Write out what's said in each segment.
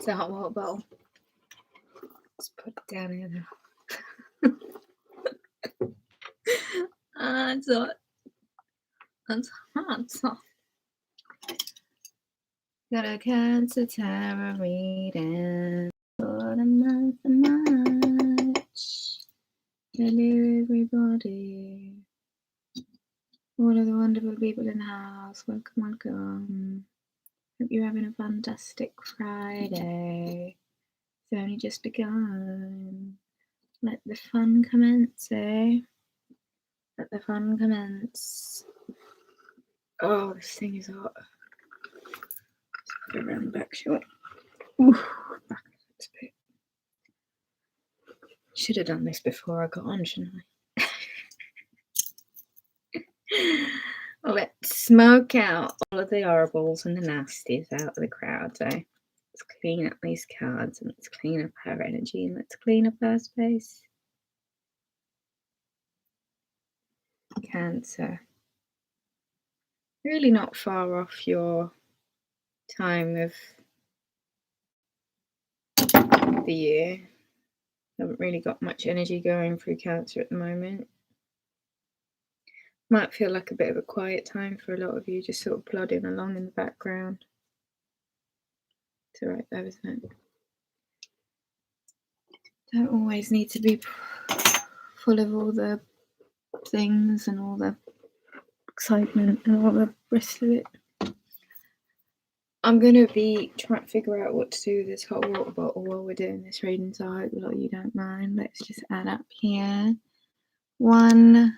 the hot water bottle. Let's put it down here now. It's hot. It's hot. Got a Cancer tarot reading for the month of March. Hello, everybody. All of the wonderful people in the house. Welcome, welcome. Hope you're having a fantastic Friday. It's only just begun. Let the fun commence, eh? Let the fun commence. Oh, this thing is hot. Let's put it around the back short. Ooh, back a bit. Should have done this before I got on, shouldn't I? Let's smoke out all of the horribles and the nasties out of the crowd, eh? Let's clean up these cards and let's clean up our energy and let's clean up our space. Cancer. Really not far off your time of the year. Haven't really got much energy going through Cancer at the moment. Might feel like a bit of a quiet time for a lot of you, just sort of plodding along in the background. It's alright though, isn't it? Don't always need to be full of all the things and all the excitement and all the rest of it. I'm going to be trying to figure out what to do with this hot water bottle while we're doing this reading, so I hope a lot of you don't mind. Let's just add up here. One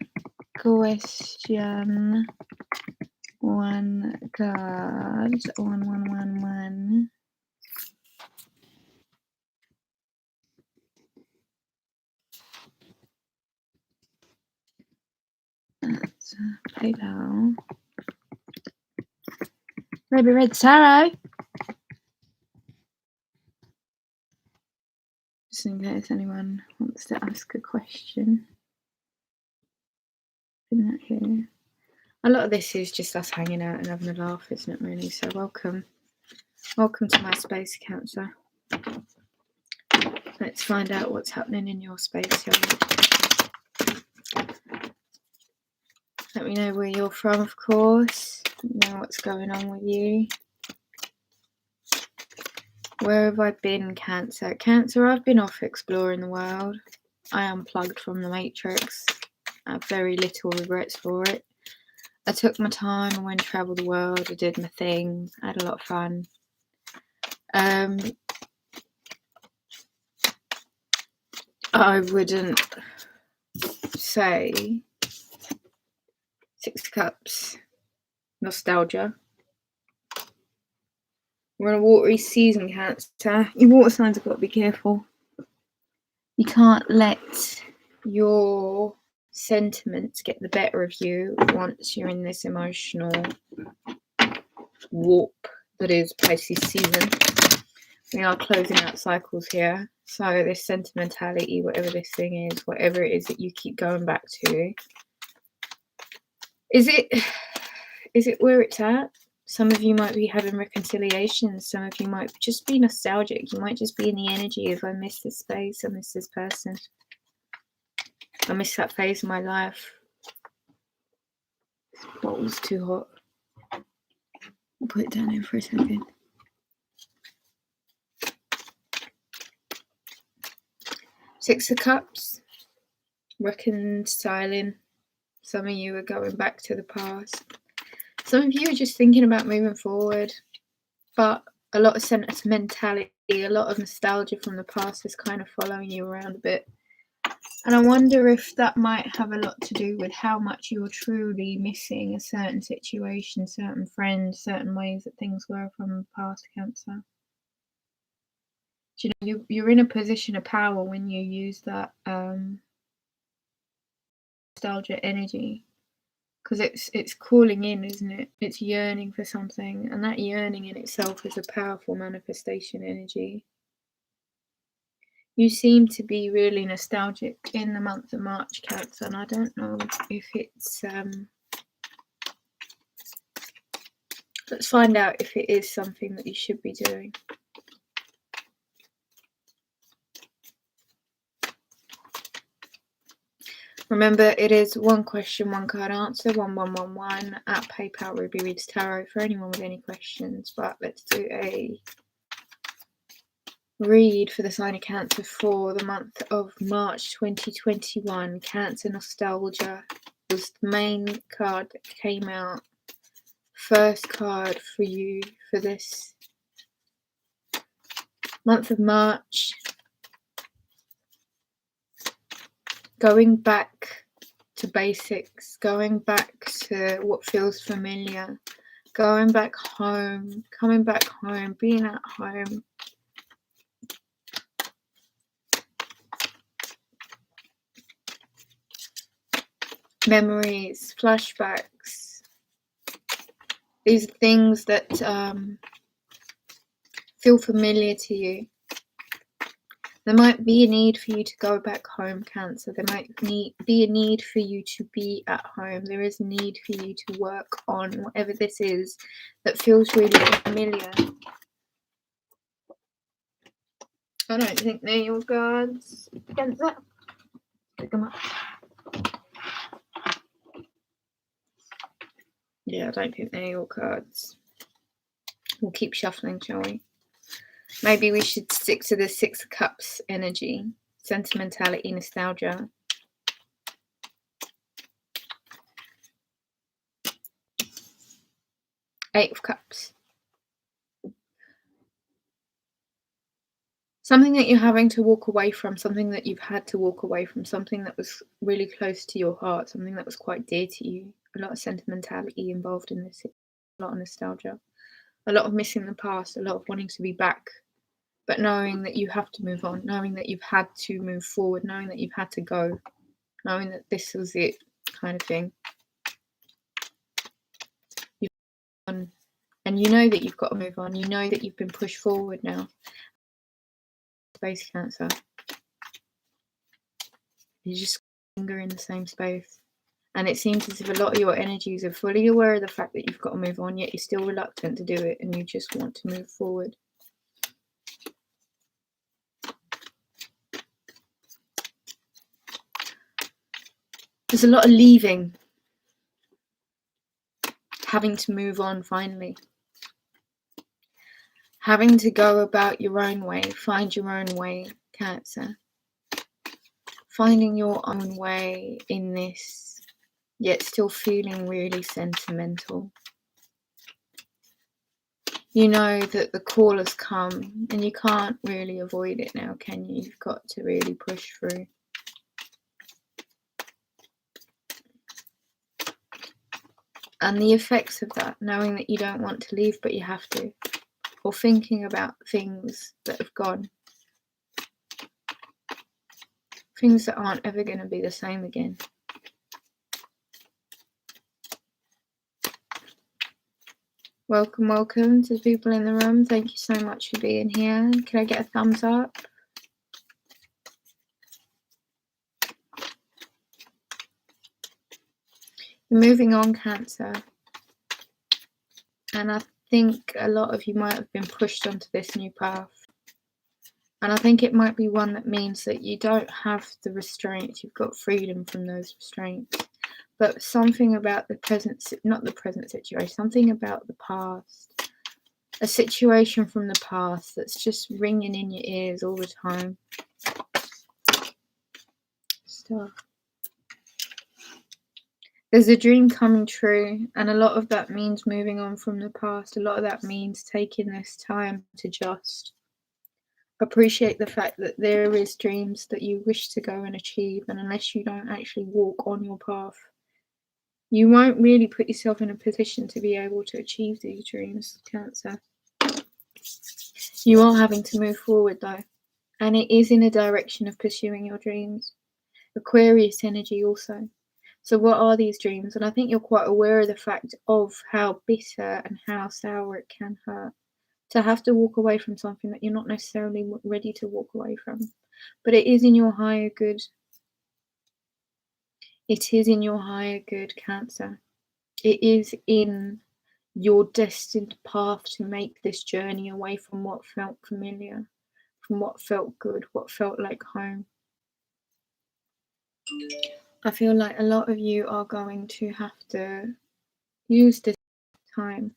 question, one card, 1111. That's PayPal. Ruby Red Tarot. Just in case anyone wants to ask a question. That here. A lot of this is just us hanging out and having a laugh, isn't it, really? So welcome. Welcome to my space, Cancer. Let's find out what's happening in your space, y'all. Let me know where you're from, of course. Know what's going on with you. Where have I been, Cancer? Cancer, I've been off exploring the world. I unplugged from the Matrix. I have very little regrets for it. I took my time, I went to travel the world, I did my thing, I had a lot of fun. I wouldn't say Six of Cups, nostalgia. We're in a watery season, Cancer. Your water signs have got to be careful. You can't let your sentiments get the better of you once you're in this emotional warp that is Pisces season. We are closing out cycles here. So this sentimentality, whatever this thing is, whatever it is that you keep going back to, is it where it's at? Some of you might be having reconciliations. Some of you might just be nostalgic. You might just be in the energy of, I miss this space, I miss this person. I miss that phase of my life. This bottle's too hot. I'll put it down here for a second. Six of Cups. Reconciling. Some of you are going back to the past. Some of you are just thinking about moving forward. But a lot of sentimentality, a lot of nostalgia from the past is kind of following you around a bit. And I wonder if that might have a lot to do with how much you're truly missing a certain situation, certain friends, certain ways that things were from the past, Cancer. Do you know, you're in a position of power when you use that nostalgia energy, because it's calling in, isn't it? It's yearning for something, and that yearning in itself is a powerful manifestation energy. You seem to be really nostalgic in the month of March, Cancer, and I don't know if it's let's find out if it is something that you should be doing. Remember, it is one question, one card answer, 1111 at PayPal Ruby Reads Tarot for anyone with any questions. But let's do a read for the sign of Cancer for the month of March 2021. Cancer Nostalgia was the main card that came out. First card for you for this month of March. Going back to basics, going back to what feels familiar, going back home, coming back home, being at home. Memories, flashbacks. These are things that feel familiar to you. There might be a need for you to go back home, Cancer. There might be a need for you to be at home. There is a need for you to work on whatever this is that feels really familiar. I don't think they're your cards, Cancer. Pick them up. Yeah, I don't think they're your cards. We'll keep shuffling, shall we? Maybe we should stick to the Six of Cups energy. Sentimentality, nostalgia. Eight of Cups. Something that you're having to walk away from, something that you've had to walk away from, something that was really close to your heart, something that was quite dear to you. A lot of sentimentality involved in this, a lot of nostalgia, a lot of missing the past, a lot of wanting to be back, but knowing that you have to move on, knowing that you've had to move forward, knowing that you've had to go, knowing that this was it, kind of thing. You've gone, and you know that you've got to move on. You know that you've been pushed forward now. Space, Cancer. You just linger in the same space. And it seems as if a lot of your energies are fully aware of the fact that you've got to move on, yet you're still reluctant to do it and you just want to move forward. There's a lot of leaving, having to move on finally. Having to go about your own way, find your own way, Cancer. Finding your own way in this, yet still feeling really sentimental. You know that the call has come and you can't really avoid it now, can you? You've got to really push through. And the effects of that, knowing that you don't want to leave but you have to, or thinking about things that have gone, things that aren't ever going to be the same again. Welcome, welcome to the people in the room. Thank you so much for being here. Can I get a thumbs up? You're moving on, Cancer. And I think a lot of you might have been pushed onto this new path. And I think it might be one that means that you don't have the restraints. You've got freedom from those restraints. But something about the present, not the present situation, something about the past. A situation from the past that's just ringing in your ears all the time. Stuff. There's a dream coming true, and a lot of that means moving on from the past. A lot of that means taking this time to just appreciate the fact that there is dreams that you wish to go and achieve, and unless you don't actually walk on your path, you won't really put yourself in a position to be able to achieve these dreams, Cancer. You are having to move forward though, and it is in a direction of pursuing your dreams. Aquarius energy also. So what are these dreams? And I think you're quite aware of the fact of how bitter and how sour it can hurt to have to walk away from something that you're not necessarily ready to walk away from. But it is in your higher good. It is in your higher good, Cancer. It is in your destined path to make this journey away from what felt familiar, from what felt good, what felt like home. I feel like a lot of you are going to have to use this time.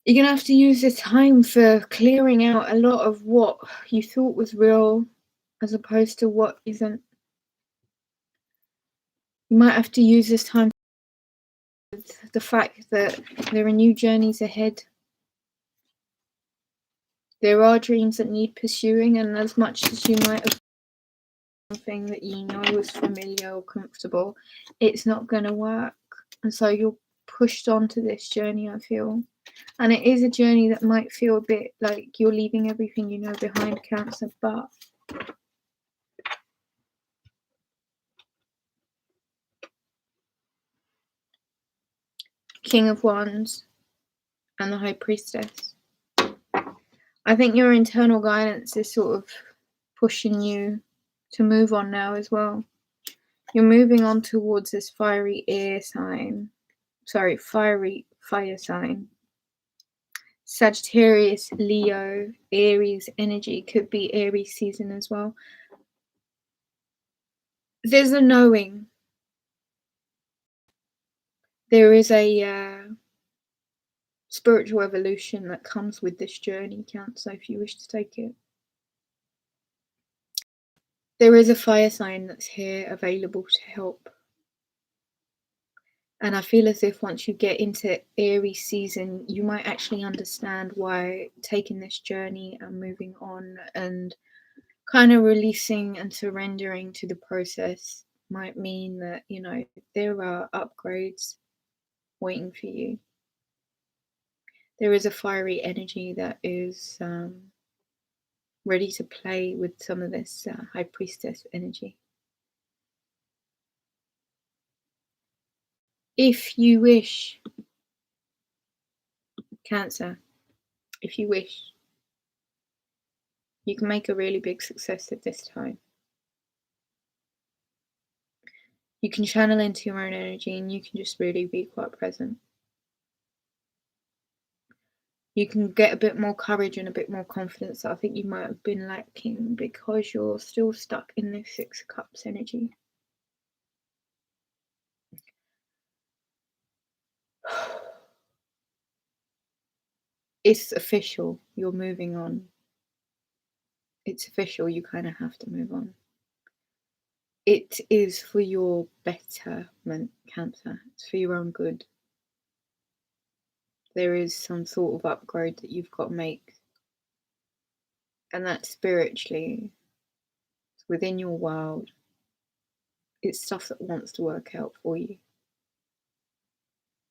You're going to have to use this time for clearing out a lot of what you thought was real as opposed to what isn't. You might have to use this time with the fact that there are new journeys ahead. There are dreams that need pursuing, and as much as you might have something that you know is familiar or comfortable, it's not going to work. And so you're pushed onto this journey, I feel. And it is a journey that might feel a bit like you're leaving everything you know behind, Cancer, but King of Wands and the High Priestess. I think your internal guidance is sort of pushing you to move on now as well. You're moving on towards this fiery fire sign. Sagittarius, Leo, Aries energy, could be Aries season as well. There's a knowing. There is a spiritual evolution that comes with this journey, Cancer, if you wish to take it. There is a fire sign that's here available to help. And I feel as if once you get into Aries season, you might actually understand why taking this journey and moving on and kind of releasing and surrendering to the process might mean that, you know, there are upgrades waiting for you. There is a fiery energy that is ready to play with some of this High Priestess energy. If you wish, Cancer, if you wish, you can make a really big success at this time. You can channel into your own energy and you can just really be quite present. You can get a bit more courage and a bit more confidence that I think you might have been lacking because you're still stuck in this Six of Cups energy. It's official, you're moving on. It's official, you kind of have to move on. It is for your betterment, Cancer. It's for your own good. There is some sort of upgrade that you've got to make. And that's spiritually, it's within your world. It's stuff that wants to work out for you,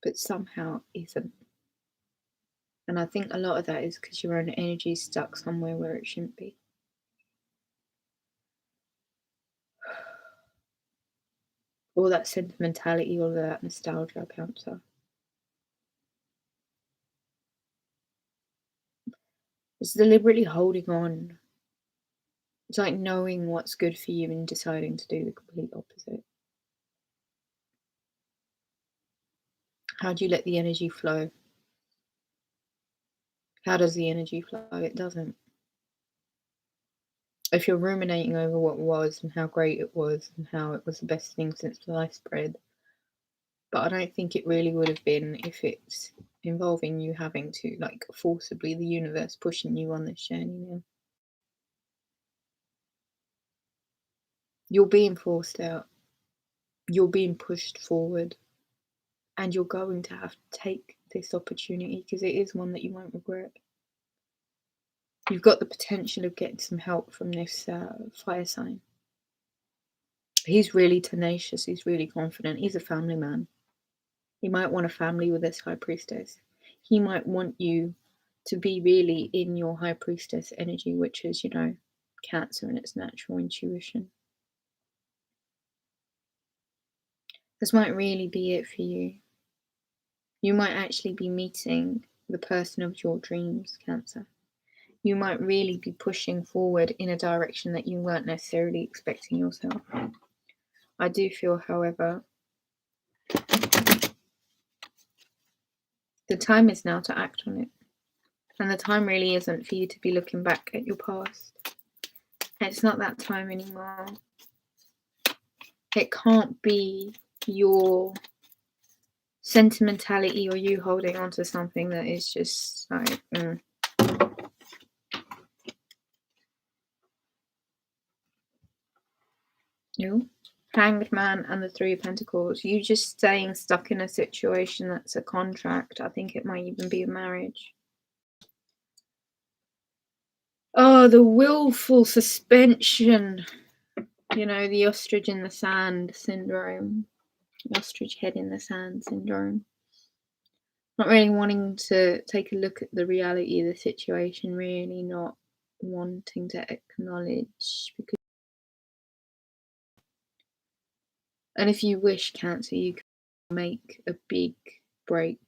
but somehow isn't. And I think a lot of that is because your own energy is stuck somewhere where it shouldn't be. All that sentimentality, all of that nostalgia, Cancer. It's deliberately holding on. It's like knowing what's good for you and deciding to do the complete opposite. How do you let the energy flow? How does the energy flow? It doesn't. If you're ruminating over what was and how great it was and how it was the best thing since sliced bread, but I don't think it really would have been if it's involving you having to, like, forcibly the universe pushing you on this journey now. You're being forced out. You're being pushed forward. And you're going to have to take this opportunity because it is one that you won't regret. You've got the potential of getting some help from this fire sign. He's really tenacious. He's really confident. He's a family man. He might want a family with this High Priestess. He might want you to be really in your High Priestess energy, which is, you know, Cancer and its natural intuition. This might really be it for you. You might actually be meeting the person of your dreams, Cancer. You might really be pushing forward in a direction that you weren't necessarily expecting yourself. I do feel, however, the time is now to act on it. And the time really isn't for you to be looking back at your past. It's not that time anymore. It can't be your sentimentality or you holding on to something that is just like, You, Hanged Man and the Three of Pentacles. You just staying stuck in a situation that's a contract. I think it might even be a marriage. Oh, the willful suspension. You know, the ostrich in the sand syndrome. The ostrich head in the sand syndrome. Not really wanting to take a look at the reality of the situation, really not wanting to acknowledge. And if you wish, Cancer, you can make a big break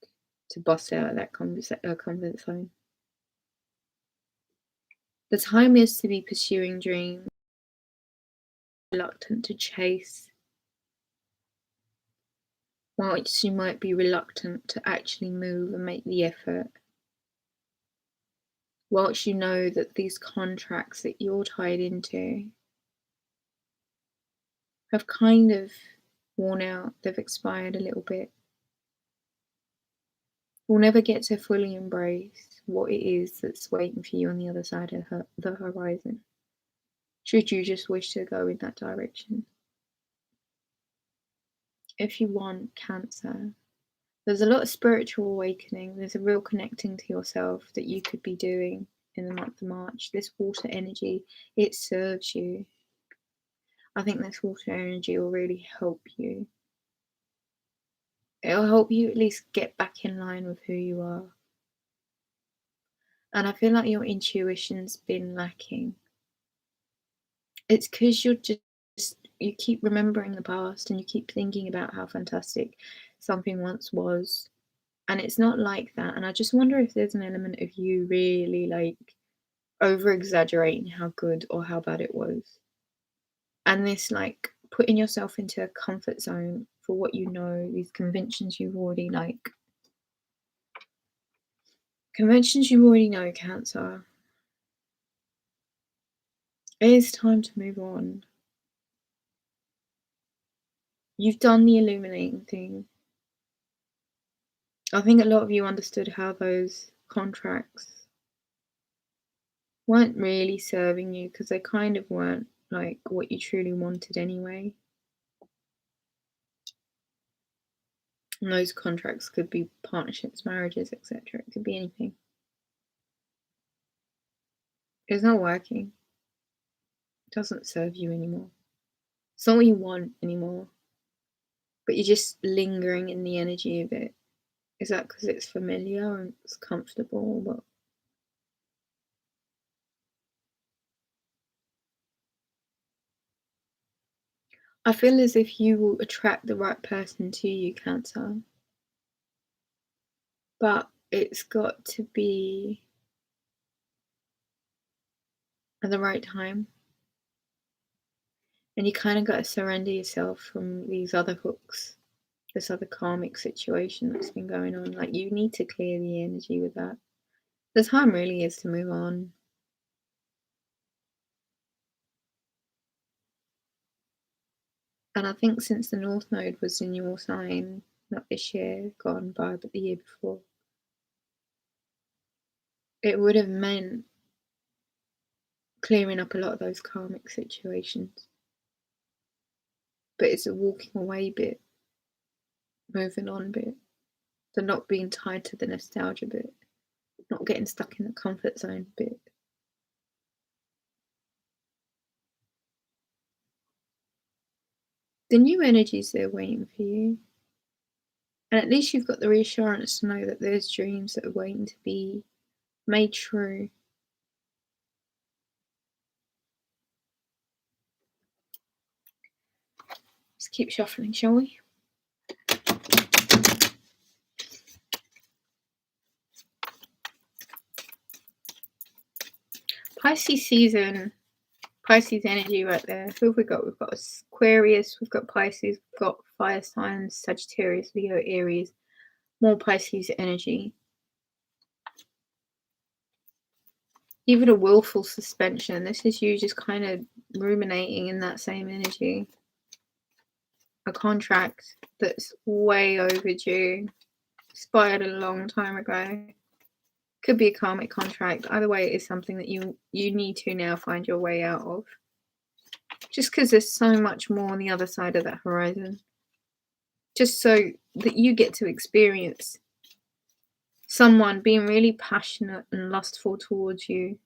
to bust out of that comfort zone. The time is to be pursuing dreams, reluctant to chase, whilst you might be reluctant to actually move and make the effort. Whilst you know that these contracts that you're tied into have kind of worn out, they've expired a little bit. We'll never get to fully embrace what it is that's waiting for you on the other side of the horizon, should you just wish to go in that direction. If you want, Cancer, there's a lot of spiritual awakening. There's a real connecting to yourself that you could be doing in the month of March. This water energy, it serves you. I think this water energy will really help you. It'll help you at least get back in line with who you are. And I feel like your intuition's been lacking. It's because you keep remembering the past and you keep thinking about how fantastic something once was. And it's not like that. And I just wonder if there's an element of you really like over exaggerating how good or how bad it was. And this like putting yourself into a comfort zone for what you know, these conventions you already like. Conventions you already know, Cancer. It is time to move on. You've done the illuminating thing. I think a lot of you understood how those contracts weren't really serving you because they kind of weren't like what you truly wanted anyway. And those contracts could be partnerships, marriages, etc. It could be anything. It's not working. It doesn't serve you anymore. It's not what you want anymore. But you're just lingering in the energy of it. Is that because it's familiar and it's comfortable? But I feel as if you will attract the right person to you, Cancer. But it's got to be at the right time. And you kind of got to surrender yourself from these other hooks, this other karmic situation that's been going on. Like, you need to clear the energy with that. The time really is to move on. And I think since the North Node was in your sign, not this year gone by, but the year before, it would have meant clearing up a lot of those karmic situations. But it's a walking away bit, moving on bit, the not being tied to the nostalgia bit, not getting stuck in the comfort zone bit. The new energies there waiting for you. And at least you've got the reassurance to know that there's dreams that are waiting to be made true. Let's keep shuffling, shall we? Pisces season, Pisces energy right there. Who have we got? We've got Aquarius, we've got Pisces, we've got fire signs, Sagittarius, Leo, Aries. More Pisces energy. Even a willful suspension. This is you just kind of ruminating in that same energy. a contract that's way overdue, expired a long time ago. Could be a karmic contract. Either way, it is something that you need to now find your way out of. Just because there's so much more on the other side of that horizon. Just so that you get to experience someone being really passionate and lustful towards you,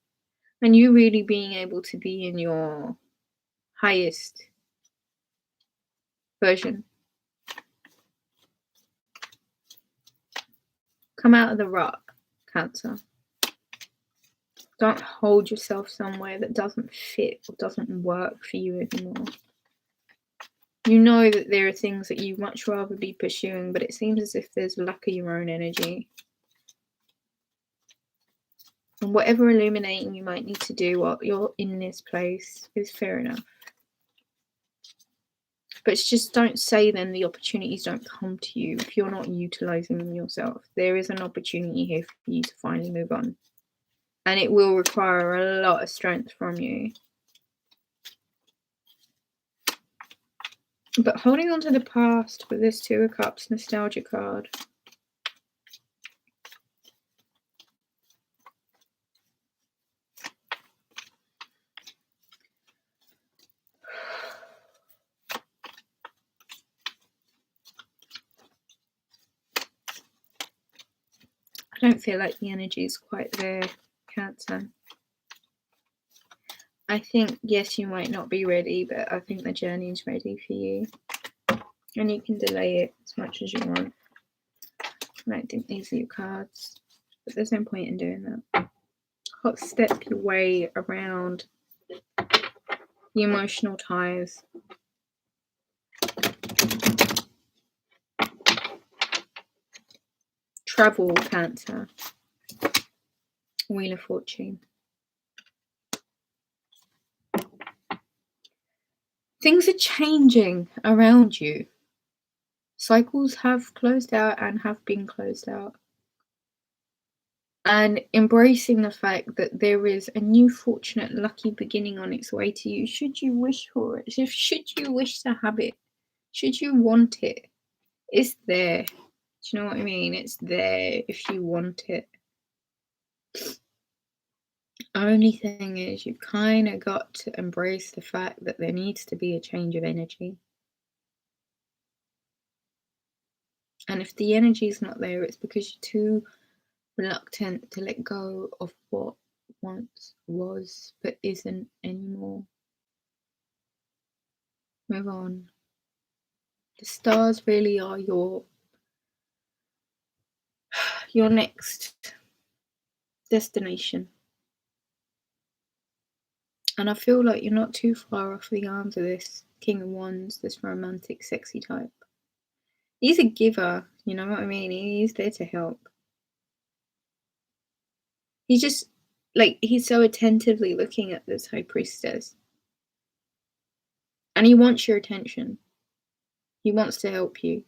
and you really being able to be in your highest version. Come out of the rut, Cancer. Don't hold yourself somewhere that doesn't fit or doesn't work for you anymore. You know that there are things that you'd much rather be pursuing, but it seems as if there's lack of your own energy. And whatever illuminating you might need to do while you're in this place is fair enough. But just don't say then the opportunities don't come to you if you're not utilising them yourself. There is an opportunity here for you to finally move on. And it will require a lot of strength from you. But holding on to the past with this Two of Cups nostalgia card. I don't feel like the energy is quite there, Cancer. I think, yes, you might not be ready, but I think the journey is ready for you. And you can delay it as much as you want. I don't think these are your cards, but there's no point in doing that. Hot step your way around the emotional ties. Travel, Cancer. Wheel of Fortune. Things are changing around you. Cycles have closed out and have been closed out. And embracing the fact that there is a new fortunate lucky beginning on its way to you, should you wish for it, should you wish to have it, should you want it, it's there. Do you know what I mean? It's there if you want it. Only thing is, you've kind of got to embrace the fact that there needs to be a change of energy. And if the energy is not there, it's because you're too reluctant to let go of what once was but isn't anymore. Move on. The stars really are your next destination. And I feel like you're not too far off the arms of this King of Wands, this romantic, sexy type. He's a giver, you know what I mean? He's there to help. He's just, like, he's so attentively looking at this High Priestess. And he wants your attention. He wants to help you.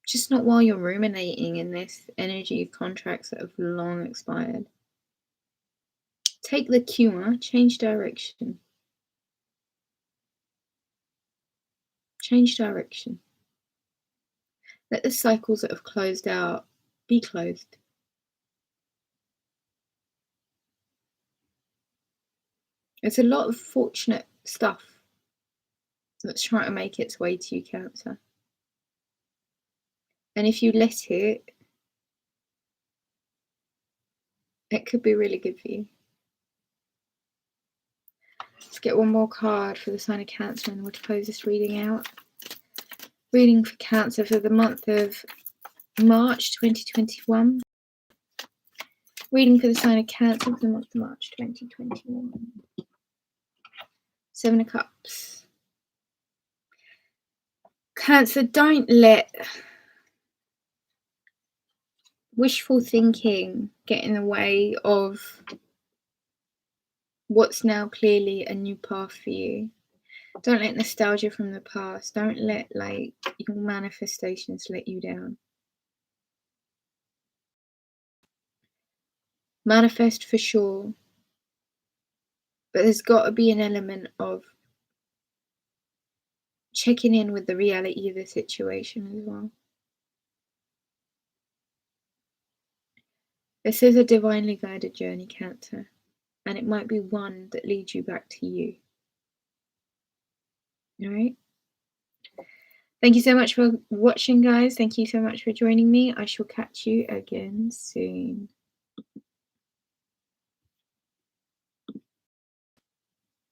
Just not while you're ruminating in this energy of contracts that have long expired. Take the cue, change direction. Change direction. Let the cycles that have closed out be closed. There's a lot of fortunate stuff that's trying to make its way to you, Cancer. And if you let it, it could be really good for you. Let's get one more card for the sign of Cancer and we'll close this reading out. Reading for Cancer for the month of March 2021. Reading for the sign of Cancer for the month of March 2021. Seven of Cups. Cancer, don't let wishful thinking get in the way of what's now clearly a new path for you. Don't let nostalgia from the past, don't let like your manifestations let you down. Manifest for sure, but there's got to be an element of checking in with the reality of the situation as well. This is a divinely guided journey, Cancer, and it might be one that leads you back to you. All right. Thank you so much for watching, guys. Thank you so much for joining me. I shall catch you again soon.